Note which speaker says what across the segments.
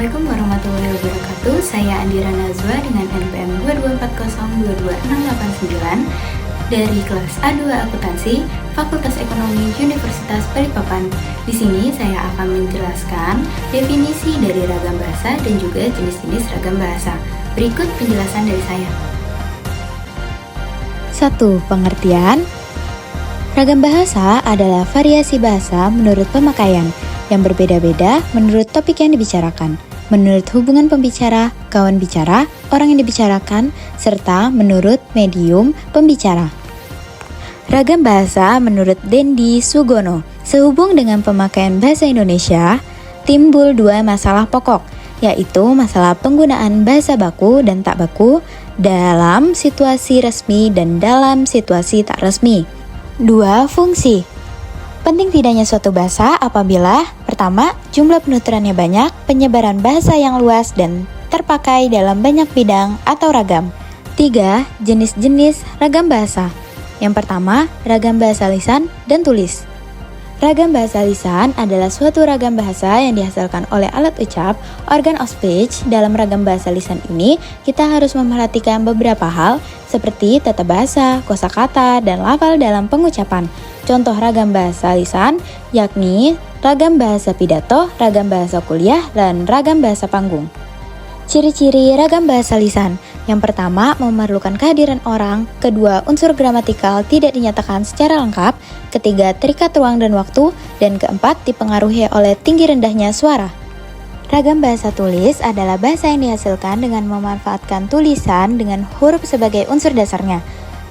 Speaker 1: Assalamualaikum warahmatullahi wabarakatuh. Saya Andira Nazwa dengan NPM 224022689 dari kelas A2 Akuntansi Fakultas Ekonomi Universitas Balikpapan. Di sini saya akan menjelaskan definisi dari ragam bahasa dan juga jenis-jenis ragam bahasa. Berikut penjelasan dari saya.
Speaker 2: 1. Pengertian. Ragam bahasa adalah variasi bahasa menurut pemakaian yang berbeda-beda menurut topik yang dibicarakan, menurut hubungan pembicara, kawan bicara, orang yang dibicarakan, serta menurut medium pembicara. Ragam bahasa menurut Dendi Sugono. Sehubung dengan pemakaian bahasa Indonesia, timbul dua masalah pokok, yaitu masalah penggunaan bahasa baku dan tak baku dalam situasi resmi dan dalam situasi tak resmi. 2. Fungsi. Penting tidaknya suatu bahasa apabila pertama, jumlah penuturannya banyak, penyebaran bahasa yang luas dan terpakai dalam banyak bidang atau ragam. 3. Jenis-jenis ragam bahasa. Yang pertama, ragam bahasa lisan dan tulis. Ragam bahasa lisan adalah suatu ragam bahasa yang dihasilkan oleh alat ucap, organ of speech. Dalam ragam bahasa lisan ini, kita harus memperhatikan beberapa hal seperti tata bahasa, kosakata, dan lafal dalam pengucapan. Contoh ragam bahasa lisan yakni ragam bahasa pidato, ragam bahasa kuliah, dan ragam bahasa panggung. Ciri-ciri ragam bahasa lisan. Yang pertama, memerlukan kehadiran orang. Kedua, unsur gramatikal tidak dinyatakan secara lengkap. Ketiga, terikat ruang dan waktu. Dan keempat, dipengaruhi oleh tinggi rendahnya suara. Ragam bahasa tulis adalah bahasa yang dihasilkan dengan memanfaatkan tulisan dengan huruf sebagai unsur dasarnya.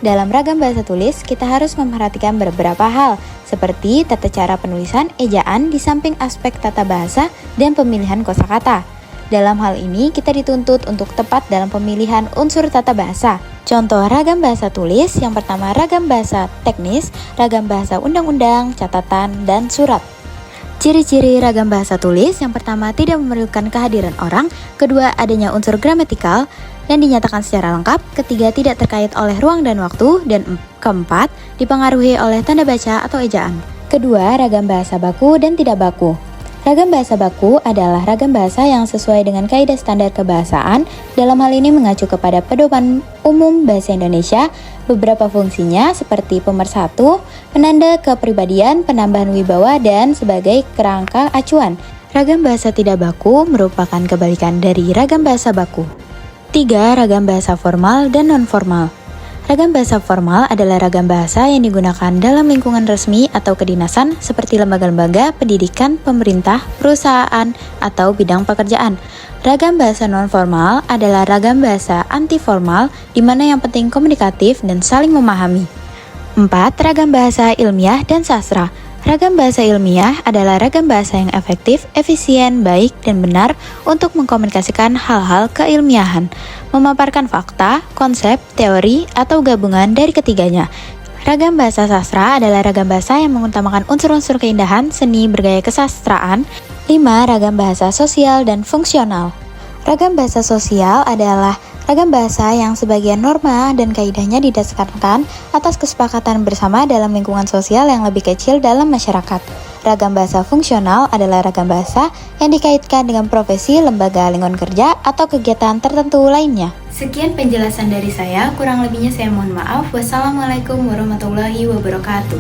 Speaker 2: Dalam ragam bahasa tulis, kita harus memperhatikan beberapa hal, seperti tata cara penulisan, ejaan, di samping aspek tata bahasa dan pemilihan kosakata. Dalam hal ini, kita dituntut untuk tepat dalam pemilihan unsur tata bahasa. Contoh ragam bahasa tulis, yang pertama ragam bahasa teknis, ragam bahasa undang-undang, catatan, dan surat. Ciri-ciri ragam bahasa tulis, yang pertama tidak memerlukan kehadiran orang, kedua adanya unsur gramatikal yang dinyatakan secara lengkap, ketiga tidak terkait oleh ruang dan waktu, dan keempat dipengaruhi oleh tanda baca atau ejaan. Kedua, ragam bahasa baku dan tidak baku. Ragam bahasa baku adalah ragam bahasa yang sesuai dengan kaidah standar kebahasaan. Dalam hal ini mengacu kepada pedoman umum bahasa Indonesia. Beberapa fungsinya seperti pemersatu, penanda kepribadian, penambahan wibawa, dan sebagai kerangka acuan. Ragam bahasa tidak baku merupakan kebalikan dari ragam bahasa baku. 3. Ragam bahasa formal dan non-formal. Ragam bahasa formal adalah ragam bahasa yang digunakan dalam lingkungan resmi atau kedinasan seperti lembaga-lembaga, pendidikan, pemerintah, perusahaan, atau bidang pekerjaan. Ragam bahasa non-formal adalah ragam bahasa anti-formal di mana yang penting komunikatif dan saling memahami. 4. Ragam bahasa ilmiah dan sastra. Ragam bahasa ilmiah adalah ragam bahasa yang efektif, efisien, baik, dan benar untuk mengkomunikasikan hal-hal keilmiahan, memaparkan fakta, konsep, teori, atau gabungan dari ketiganya. Ragam bahasa sastra adalah ragam bahasa yang mengutamakan unsur-unsur keindahan, seni, bergaya kesastraan. 5. Ragam bahasa sosial dan fungsional. Ragam bahasa sosial adalah ragam bahasa yang sebagian norma dan kaidahnya didasarkan atas kesepakatan bersama dalam lingkungan sosial yang lebih kecil dalam masyarakat. Ragam bahasa fungsional adalah ragam bahasa yang dikaitkan dengan profesi, lembaga, lingkungan kerja, atau kegiatan tertentu lainnya.
Speaker 1: Sekian penjelasan dari saya, kurang lebihnya saya mohon maaf. Wassalamualaikum warahmatullahi wabarakatuh.